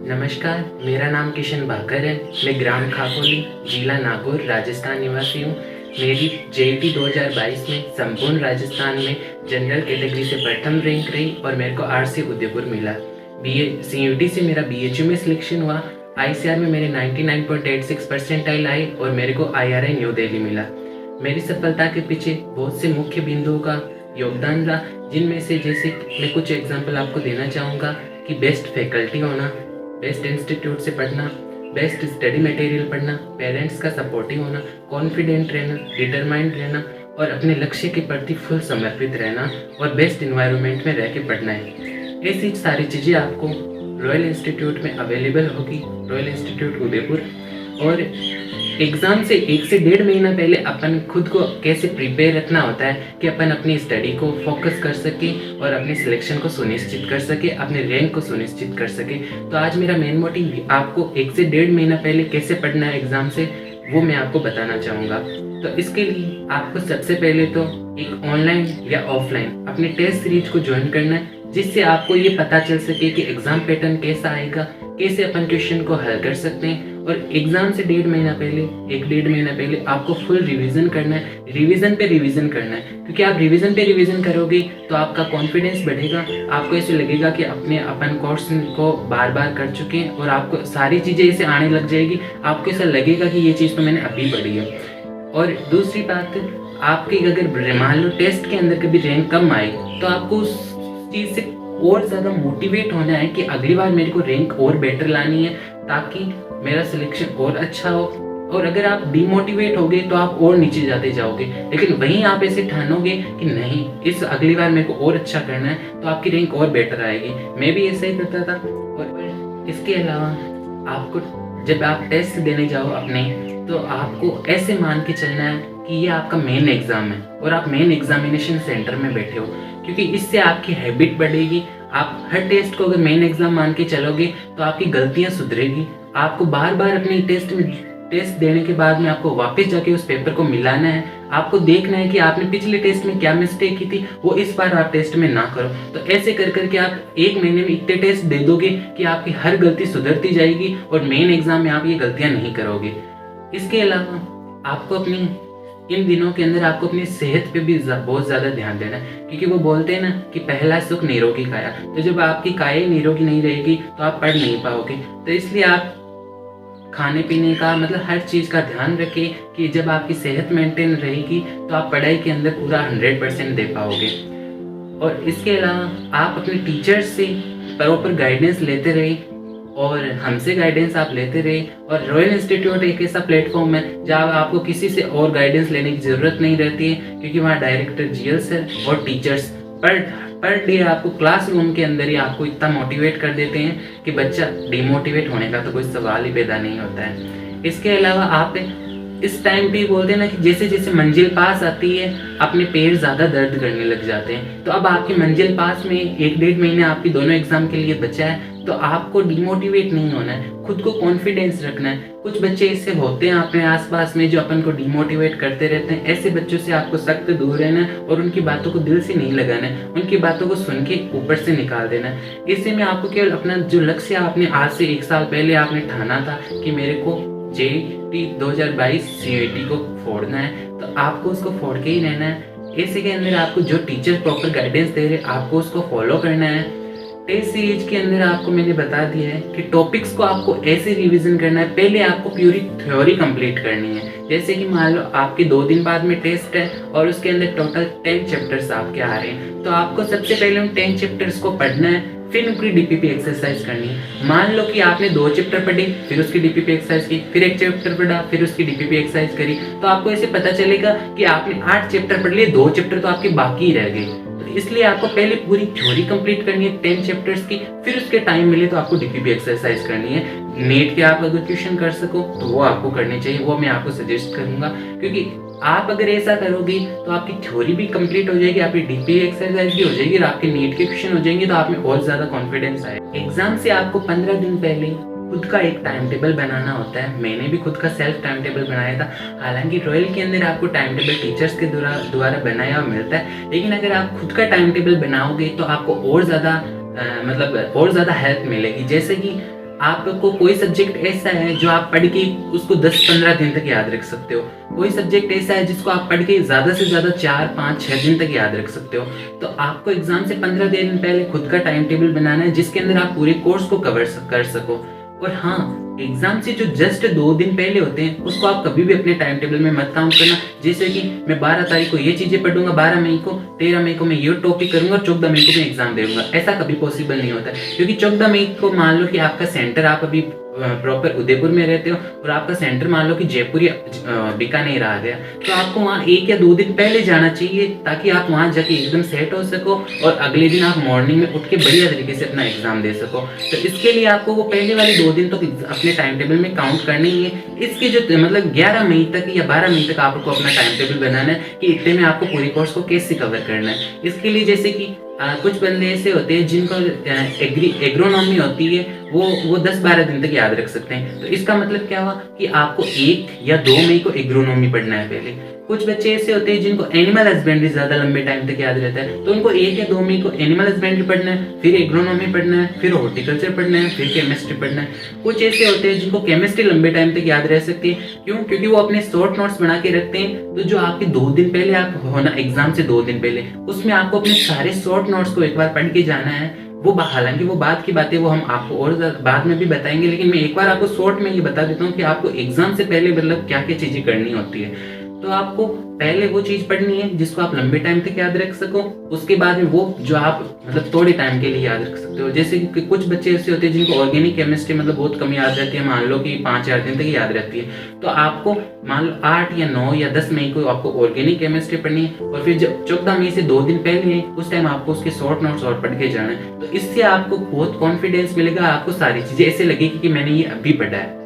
नमस्कार, मेरा नाम किशन भाकर है। मैं ग्राम खाकोली, जिला नागौर, राजस्थान निवासी हूँ। मेरी जेईटी 2022 में संपूर्ण राजस्थान में जनरल कैटेगरी से प्रथम रैंक रही और मेरे को आरसी उदयपुर मिला। बीए सीयूटी से मेरा बीएचयू में सिलेक्शन हुआ। आईसीआर में मेरे 99.86 परसेंटाइल आए और मेरे को आईआरआई न्यू दिल्ली मिला। मेरी सफलता के पीछे बहुत से मुख्य बिंदुओं का योगदान रहा, जिनमें से जैसे मैं कुछ एग्जाम्पल आपको देना चाहूँगा कि बेस्ट फैकल्टी होना, बेस्ट इंस्टीट्यूट से पढ़ना, बेस्ट स्टडी मटेरियल पढ़ना, पेरेंट्स का सपोर्टिव होना, कॉन्फिडेंट रहना, डिटरमाइंड रहना और अपने लक्ष्य के प्रति फुल समर्पित रहना और बेस्ट इन्वायरमेंट में रह के पढ़ना है। ऐसी सारी चीज़ें आपको रॉयल इंस्टीट्यूट में अवेलेबल होगी, रॉयल इंस्टीट्यूट उदयपुर। और एग्ज़ाम से 1 से 1.5 महीना पहले अपन खुद को कैसे प्रिपेयर रखना होता है कि अपन अपनी स्टडी को फोकस कर सके और अपने सिलेक्शन को सुनिश्चित कर सके, अपने रैंक को सुनिश्चित कर सके। तो आज मेरा मेन मोटिव आपको 1 से 1.5 महीना पहले कैसे पढ़ना है एग्ज़ाम से, वो मैं आपको बताना चाहूँगा। तो इसके लिए आपको सबसे पहले तो एक ऑनलाइन या ऑफलाइन अपने टेस्ट सीरीज को ज्वाइन करना है, जिससे आपको ये पता चल सके कि एग्ज़ाम पैटर्न कैसा आएगा, कैसे अपन क्वेश्चन को हल कर सकते हैं। और एग्ज़ाम से 1.5 महीना पहले 1-1.5 महीना पहले आपको फुल रिवीजन करना है, रिवीजन पे रिवीजन करना है। क्योंकि आप रिवीजन पे रिवीजन करोगे तो आपका कॉन्फिडेंस बढ़ेगा, आपको ऐसे लगेगा कि अपन कोर्स को बार बार कर चुके हैं और आपको सारी चीज़ें ऐसे आने लग जाएगी, आपको ऐसा लगेगा कि ये चीज़ तो मैंने अभी पढ़ी है। और दूसरी बात, आपकी अगर मान लो टेस्ट के अंदर कभी रैंक कम आए तो आपको उस चीज़ से और ज़्यादा मोटिवेट होना है कि अगली बार मेरे को रैंक और बेटर लानी है ताकि मेरा सिलेक्शन और अच्छा हो। और अगर आप डिमोटिवेट होगे तो आप और नीचे जाते जाओगे, लेकिन वहीं आप ऐसे ठानोगे कि नहीं, इस अगली बार मेरे को और अच्छा करना है, तो आपकी रैंक और बेटर आएगी। मैं भी ऐसा ही करता था। और इसके अलावा आपको जब आप टेस्ट देने जाओ अपने, तो आपको ऐसे मान के चलना है कि ये आपका मेन एग्ज़ाम है और आप मेन एग्जामिनेशन सेंटर में बैठे हो, क्योंकि इससे आपकी हैबिट बढ़ेगी। आप हर टेस्ट को अगर मेन एग्ज़ाम मान के चलोगे तो आपकी गलतियां सुधरेगी। आपको बार बार अपनी टेस्ट देने के बाद में आपको वापस जाके उस पेपर को मिलाना है। आपको देखना है कि आपने पिछले टेस्ट में क्या मिस्टेक की थी, वो इस बार आप टेस्ट में ना करो। तो ऐसे कर करके आप 1 महीने में इतने टेस्ट दे दोगे कि आपकी हर गलती सुधरती जाएगी और मेन एग्ज़ाम में आप ये गलतियाँ नहीं करोगे। इसके अलावा आपको अपनी इन दिनों के अंदर आपको अपनी सेहत पे भी बहुत ज़्यादा ध्यान देना है, क्योंकि वो बोलते हैं ना कि पहला सुख निरोगी काया। तो जब आपकी काया निरोगी नहीं रहेगी तो आप पढ़ नहीं पाओगे। तो इसलिए आप खाने पीने का मतलब हर चीज़ का ध्यान रखें कि जब आपकी सेहत मेंटेन रहेगी तो आप पढ़ाई के अंदर पूरा 100% दे पाओगे। और इसके अलावा आप अपने टीचर्स से प्रॉपर गाइडेंस लेते रहे और हमसे गाइडेंस आप लेते रहे। और रॉयल इंस्टीट्यूट एक ऐसा प्लेटफॉर्म है जहाँ आपको किसी से और गाइडेंस लेने की ज़रूरत नहीं रहती है, क्योंकि वहाँ डायरेक्टर जीएल सर और टीचर्स पर डे आपको क्लासरूम के अंदर ही आपको इतना मोटिवेट कर देते हैं कि बच्चा डिमोटिवेट होने का तो कोई सवाल ही पैदा नहीं होता है। इसके अलावा आप इस टाइम पे बोलते हैं ना कि जैसे जैसे मंजिल पास आती है अपने पैर ज़्यादा दर्द करने लग जाते हैं। तो अब आपकी मंजिल पास में 1-1.5 महीने आपकी दोनों एग्जाम के लिए बचा है, तो आपको डिमोटिवेट नहीं होना है, खुद को कॉन्फिडेंस रखना है। कुछ बच्चे इससे होते हैं अपने आसपास में जो अपन को डिमोटिवेट करते रहते हैं, ऐसे बच्चों से आपको सख्त दूर रहना है और उनकी बातों को दिल से नहीं लगाना है, उनकी बातों को सुन के ऊपर से निकाल देना है। इससे में आपको केवल अपना जो लक्ष्य आपने आज से 1 साल पहले आपने ठाना था कि मेरे को जेईटी 2022 सीयूटी को फोड़ना है, तो आपको उसको फोड़ के ही रहना है। ऐसे के अंदर आपको जो टीचर प्रॉपर गाइडेंस दे रहे आपको उसको फॉलो करना है। टेस्ट सीरीज के अंदर आपको मैंने बता दिया है कि टॉपिक्स को आपको ऐसे रिवीजन करना है। पहले आपको पूरी थ्योरी कंप्लीट करनी है। जैसे कि मान लो आपके 2 दिन बाद में टेस्ट है और उसके अंदर टोटल 10 चैप्टर्स आपके आ रहे हैं, तो आपको सबसे पहले उन 10 चैप्टर्स को पढ़ना है, फिर उनकी डीपीपी एक्सरसाइज करनी है। मान लो कि आपने 2 चैप्टर पढ़े, फिर उसकी डीपीपी एक्सरसाइज की, फिर 1 चैप्टर पढ़ा, फिर उसकी डीपीपी एक्सरसाइज करी, तो आपको ऐसे पता चलेगा कि आपने 8 चैप्टर पढ़ लिए, 2 चैप्टर तो आपके बाकी ही रह गए। तो इसलिए आपको पहले पूरी थ्योरी कंप्लीट करनी है 10 चैप्टर्स की, फिर उसके टाइम मिले तो आपको डीपीपी एक्सरसाइज करनी है। नेट के आप अगर क्वेश्चन कर सको तो वो आपको करने चाहिए, वो मैं आपको सजेस्ट करूंगा। क्योंकि आप अगर ऐसा करोगे तो आपकी थ्योरी भी कंप्लीट हो जाएगी, आपकी डीपी एक्सरसाइज भी हो जाएगी और आपके नीट के क्वेश्चन हो जाएंगे, तो आप में और ज़्यादा कॉन्फिडेंस आएगा। एग्जाम से आपको 15 दिन पहले खुद का एक टाइम टेबल बनाना होता है। मैंने भी खुद का सेल्फ टाइम टेबल बनाया था। हालांकि रॉयल के अंदर आपको टाइम टेबल टीचर्स के द्वारा बनाया हुआ मिलता है, लेकिन अगर आप खुद का टाइम टेबल बनाओगे तो आपको और ज़्यादा और ज़्यादा हेल्प मिलेगी। जैसे कि आपको कोई सब्जेक्ट ऐसा है जो आप पढ़ के उसको 10-15 दिन तक याद रख सकते हो, कोई सब्जेक्ट ऐसा है जिसको आप पढ़ के ज़्यादा से ज़्यादा 4-5-6 दिन तक याद रख सकते हो। तो आपको एग्जाम से 15 दिन पहले खुद का टाइम टेबल बनाना है जिसके अंदर आप पूरे कोर्स को कवर कर सको। और हाँ, एग्जाम से जो जस्ट 2 दिन पहले होते हैं उसको आप कभी भी अपने टाइम टेबल में मत काउंट करना। जैसे कि मैं 12 तारीख को ये चीज़ें पढ़ूंगा, 12 मई को, 13 मई को मैं ये टॉपिक करूंगा, 14 मई को मैं एग्जाम दे दूंगा, ऐसा कभी पॉसिबल नहीं होता। क्योंकि 14 मई को मान लो कि आपका सेंटर, आप अभी प्रॉपर उदयपुर में रहते हो और आपका सेंटर मान लो कि जयपुर या बीकानेर आ गया, तो आपको वहाँ 1 या 2 दिन पहले जाना चाहिए ताकि आप वहाँ जाके एकदम सेट हो सको और अगले दिन आप मॉर्निंग में उठ के बढ़िया तरीके से अपना एग्जाम दे सको। तो इसके लिए आपको वो पहले वाले 2 दिन तो अपने टाइम टेबल में काउंट करने ही है। इसके जो मतलब 11 मई तक या 12 मई तक आपको अपना टाइम टेबल बनाना है कि इतने में आपको पूरी कोर्स को कैसे कवर करना है। इसके लिए जैसे कि कुछ बंदे ऐसे होते हैं जिनको एग्रोनॉमी होती है, वो 10-12 दिन तक याद रख सकते हैं। तो इसका मतलब क्या हुआ कि आपको 1 या 2 मई को एग्रोनॉमी पढ़ना है पहले। कुछ बच्चे ऐसे होते हैं जिनको एनिमल हस्बेंड्री ज्यादा लंबे टाइम तक याद रहता है, तो उनको 1 या 2 मई को एनिमल हस्बेंड्री पढ़ना है, फिर एग्रोनॉमी पढ़ना है, फिर हॉर्टिकल्चर पढ़ना है, फिर केमिस्ट्री पढ़ना है। कुछ ऐसे होते हैं जिनको केमिस्ट्री लंबे टाइम तक याद रह सकती है। क्यों? क्योंकि वो अपने शॉर्ट नोट्स बना के रखते हैं। तो जो आपके 2 दिन पहले आप होना एग्जाम से 2 दिन पहले, उसमें आपको अपने सारे शॉर्ट नोट्स को एक बार पढ़ के जाना है। वो हालांकि वो बाद की बातें वो हम आपको और बाद में भी बताएंगे, लेकिन मैं एक बार आपको शॉर्ट में ये बता देता हूँ कि आपको एग्जाम से पहले मतलब क्या क्या चीजें करनी होती है। तो आपको पहले वो चीज पढ़नी है जिसको आप लंबे टाइम तक याद रख सको, उसके बाद में वो जो आप मतलब थोड़े टाइम के लिए याद रख सकते हो। जैसे कि कुछ बच्चे ऐसे होते हैं जिनको ऑर्गेनिक केमिस्ट्री मतलब बहुत कम याद रहती है, मान लो कि 5-4 दिन तक याद रहती है। तो आपको मान लो 8 या 9 या 10 मई को आपको ऑर्गेनिक केमिस्ट्री पढ़नी है और फिर जब 14 मई से 2 दिन पहले है उस टाइम आपको उसके शॉर्ट नोट्स और पढ़ के जाना है। तो इससे आपको बहुत कॉन्फिडेंस मिलेगा, आपको सारी चीजें ऐसे लगेगी कि मैंने ये अभी पढ़ा है।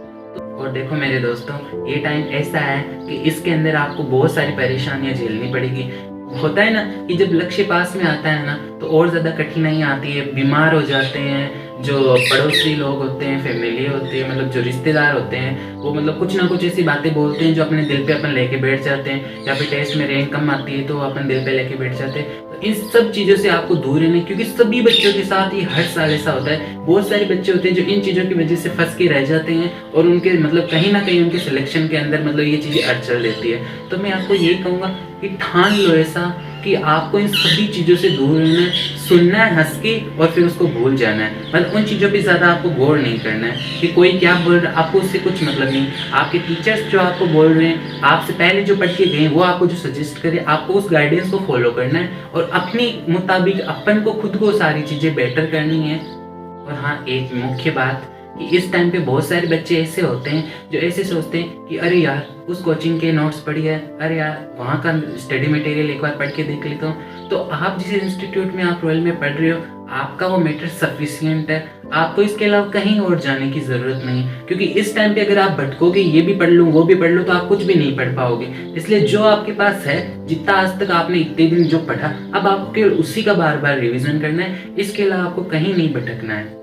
और देखो मेरे दोस्तों, ये टाइम ऐसा है कि इसके अंदर आपको बहुत सारी परेशानियां झेलनी पड़ेगी। होता है ना कि जब लक्ष्य पास में आता है ना तो और ज़्यादा कठिनाई आती है, बीमार हो जाते हैं, जो पड़ोसी लोग होते हैं, फैमिली होती है, मतलब जो रिश्तेदार होते हैं, वो मतलब कुछ ना कुछ ऐसी बातें बोलते हैं जो अपने दिल पे अपन लेके बैठ जाते हैं, या फिर टेस्ट में रैंक कम आती है तो अपन दिल पे लेके बैठ जाते हैं। तो इन सब चीज़ों से आपको दूर रहना है, क्योंकि सभी बच्चों के साथ ये हर साल ऐसा होता है। बहुत सारे बच्चे होते हैं जो इन चीज़ों की वजह से फंस के रह जाते हैं और उनके मतलब कहीं ना कहीं उनके सिलेक्शन के अंदर मतलब ये चीज़ें अड़चन देती है। तो मैं आपको ये कहूँगा कि ठान लो ऐसा कि आपको इन सभी चीज़ों से दूर रहना है, सुनना है हंस के और फिर उसको भूल जाना है। मतलब उन चीज़ों पे ज़्यादा आपको गौर नहीं करना है कि कोई क्या बोल रहा है, आपको उससे कुछ मतलब नहीं। आपके टीचर्स जो आपको बोल रहे हैं, आपसे पहले जो पढ़ के गए वो आपको जो सजेस्ट करे, आपको उस गाइडेंस को फॉलो करना है और अपने मुताबिक अपन को खुद को सारी चीज़ें बेटर करनी है। और हाँ, एक मुख्य बात कि इस टाइम पे बहुत सारे बच्चे ऐसे होते हैं जो ऐसे सोचते हैं कि अरे यार उस कोचिंग के नोट्स पढ़ी है, अरे यार वहाँ का स्टडी मटेरियल एक बार पढ़ के देख लेता हूँ। तो आप जिस इंस्टीट्यूट में आप रॉयल में पढ़ रहे हो, आपका वो मैटर सफिशिएंट है, आपको इसके अलावा कहीं और जाने की ज़रूरत नहीं। क्योंकि इस टाइम पे अगर आप भटकोगे, ये भी पढ़ लूँ वो भी पढ़ लूँ, तो आप कुछ भी नहीं पढ़ पाओगे। इसलिए जो आपके पास है, जितना आज तक आपने इतने दिन जो पढ़ा, अब आपको केवल उसी का बार बार रिविजन करना है, इसके अलावा आपको कहीं नहीं भटकना है।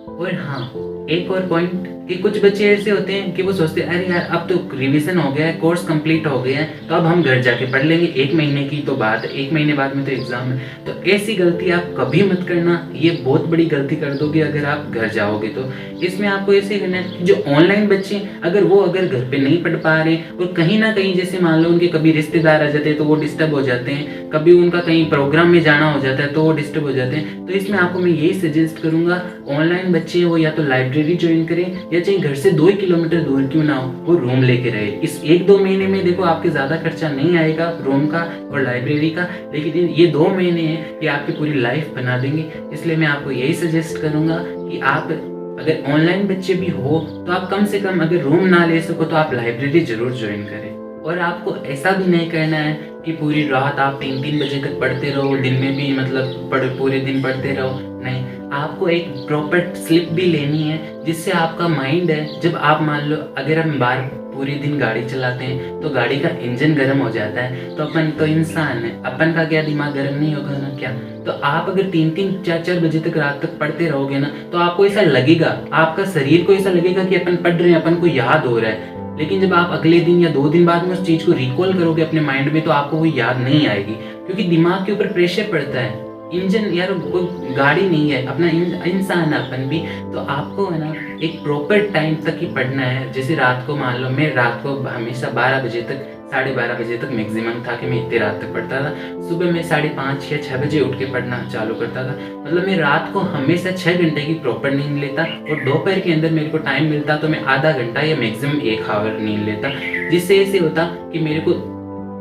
और हाँ, एक और पॉइंट कि कुछ बच्चे ऐसे होते हैं कि वो सोचते हैं अरे यार अब तो रिवीजन हो गया है, कोर्स कंप्लीट हो गया है, तो अब हम घर जाके पढ़ लेंगे, 1 महीने की तो बात है, 1 महीने बाद में तो एग्जाम है। तो ऐसी गलती आप कभी मत करना, ये बहुत बड़ी गलती कर दोगे अगर आप घर जाओगे तो। इसमें आपको ऐसे करना है, जो ऑनलाइन बच्चे अगर घर पे नहीं पढ़ पा रहे और कहीं ना कहीं जैसे मान लो उनके कभी रिश्तेदार आ जाते हैं तो वो डिस्टर्ब हो जाते हैं, कभी उनका कहीं प्रोग्राम में जाना हो जाता है तो वो डिस्टर्ब हो जाते हैं, तो इसमें आपको मैं यही सजेस्ट करूंगा, ऑनलाइन बच्चे वो या तो लाइब्रेरी ज्वाइन करें या चाहे घर से 2 किलोमीटर दूर क्यों ना हो, वो रूम लेके रहे। इस 1-2 महीने में देखो आपके ज्यादा खर्चा नहीं आएगा रूम का और लाइब्रेरी का, लेकिन ये 2 महीने हैं ये आपकी पूरी लाइफ बना देंगे। इसलिए मैं आपको यही सजेस्ट करूंगा कि आप अगर ऑनलाइन बच्चे भी हो तो आप कम से कम अगर रूम ना ले सको तो आप लाइब्रेरी जरूर ज्वाइन करें। और आपको ऐसा भी नहीं करना है कि पूरी रात आप 3-3 बजे तक पढ़ते रहो, दिन में भी मतलब पूरे दिन पढ़ते रहो, नहीं। आपको एक प्रॉपर स्लिप भी लेनी है जिससे आपका माइंड है, जब आप मान लो अगर हम बार पूरे दिन गाड़ी चलाते हैं तो गाड़ी का इंजन गर्म हो जाता है, तो अपन तो इंसान है, अपन का क्या दिमाग गर्म नहीं होगा ना क्या। तो आप अगर 3-3, 4-4 बजे तक रात तक पढ़ते रहोगे ना तो आपको ऐसा लगेगा, आपका शरीर को ऐसा लगेगा कि अपन पढ़ रहे हैं, अपन को याद हो रहा है। लेकिन जब आप अगले दिन या 2 दिन बाद में उस चीज को रिकॉल करोगे अपने माइंड में तो आपको वो याद नहीं आएगी, क्योंकि दिमाग के ऊपर प्रेशर पड़ता है। इंजन यार कोई गाड़ी नहीं है, अपना इंसान है अपन भी। तो आपको है ना एक प्रॉपर टाइम तक ही पढ़ना है। जैसे रात को मान लो, मैं रात को हमेशा 12 बजे तक, 12:30 बजे तक मैक्सिमम था कि मैं इतनी रात तक पढ़ता था। सुबह मैं 5:30 या 6 बजे उठ के पढ़ना चालू करता था। मतलब मैं रात को हमेशा 6 घंटे की प्रॉपर नींद लेता, और दोपहर के अंदर मेरे को टाइम मिलता तो मैं आधा घंटा या मैक्सिमम 1 आवर नींद लेता। जिससे ऐसे होता कि मेरे को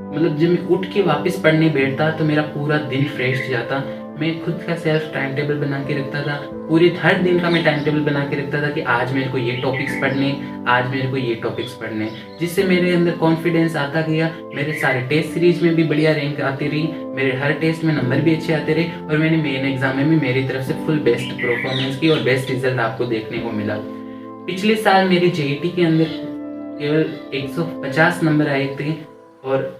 मतलब जब मैं उठ के वापस पढ़ने बैठता तो मेरा पूरा दिन फ्रेश जाता। मैं खुद का सेल्फ टाइम टेबल बना के रखता था, पूरे हर दिन का मैं टाइम टेबल बना के रखता था कि आज मेरे को ये टॉपिक्स पढ़ने, आज मेरे को ये टॉपिक्स पढ़ने। जिससे मेरे अंदर कॉन्फिडेंस आता गया। मेरे सारे टेस्ट सीरीज में भी बढ़िया रैंक आती रही, मेरे हर टेस्ट में नंबर भी अच्छे आते रहे, और मैंने मेन एग्जाम में भी मेरी तरफ से फुल बेस्ट परफॉर्मेंस की और बेस्ट रिजल्ट आपको देखने को मिला। पिछले साल मेरी जेईटी के अंदर केवल 150 नंबर आए थे, और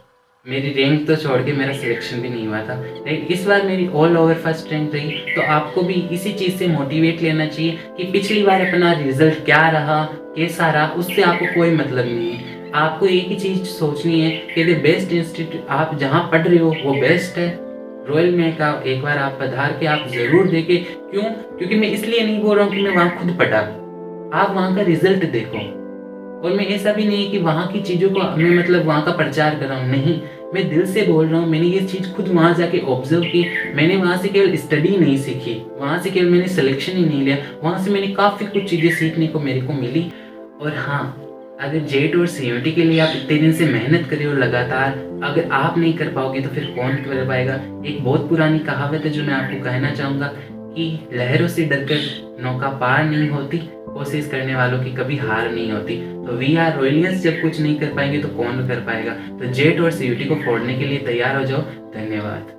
मेरी रैंक तो छोड़ के मेरा सिलेक्शन भी नहीं हुआ था। लेकिन इस बार मेरी ऑल ओवर फर्स्ट रैंक रही। तो आपको भी इसी चीज़ से मोटिवेट लेना चाहिए कि पिछली बार अपना रिजल्ट क्या रहा, कैसा रहा, उससे आपको कोई मतलब नहीं है। आपको एक ही चीज़ सोचनी है कि द बेस्ट इंस्टीट्यूट आप जहाँ पढ़ रहे हो वो बेस्ट है। रॉयल में का एक बार आप पधार के आप ज़रूर देखें। क्यों? क्योंकि मैं इसलिए नहीं बोल रहा हूँ कि मैं वहाँ खुद पढ़ा, आप वहाँ का रिजल्ट देखो। और मैं ऐसा भी नहीं कि वहाँ की चीज़ों को मैं मतलब वहाँ का प्रचार कर रहा हूँ, नहीं, मैं दिल से बोल रहा हूँ। मैंने ये चीज़ खुद वहाँ जाके ऑब्जर्व की। मैंने वहाँ से केवल स्टडी नहीं सीखी, वहाँ से केवल मैंने सिलेक्शन ही नहीं लिया, वहाँ से मैंने काफ़ी कुछ चीज़ें सीखने को मेरे को मिली। और हाँ, अगर जेट और सीयूटी के लिए आप इतने दिन से मेहनत करें और लगातार, अगर आप नहीं कर पाओगे तो फिर कौन कर पाएगा। एक बहुत पुरानी कहावत है जो मैं आपको कहना चाहूँगा कि लहरों से डरकर नौका पार नहीं होती, कोशिश करने वालों की कभी हार नहीं होती। तो वी आर रॉयलियंस जब कुछ नहीं कर पाएंगे तो कौन कर पाएगा। तो जेट और सीयूटी को फोड़ने के लिए तैयार हो जाओ। धन्यवाद।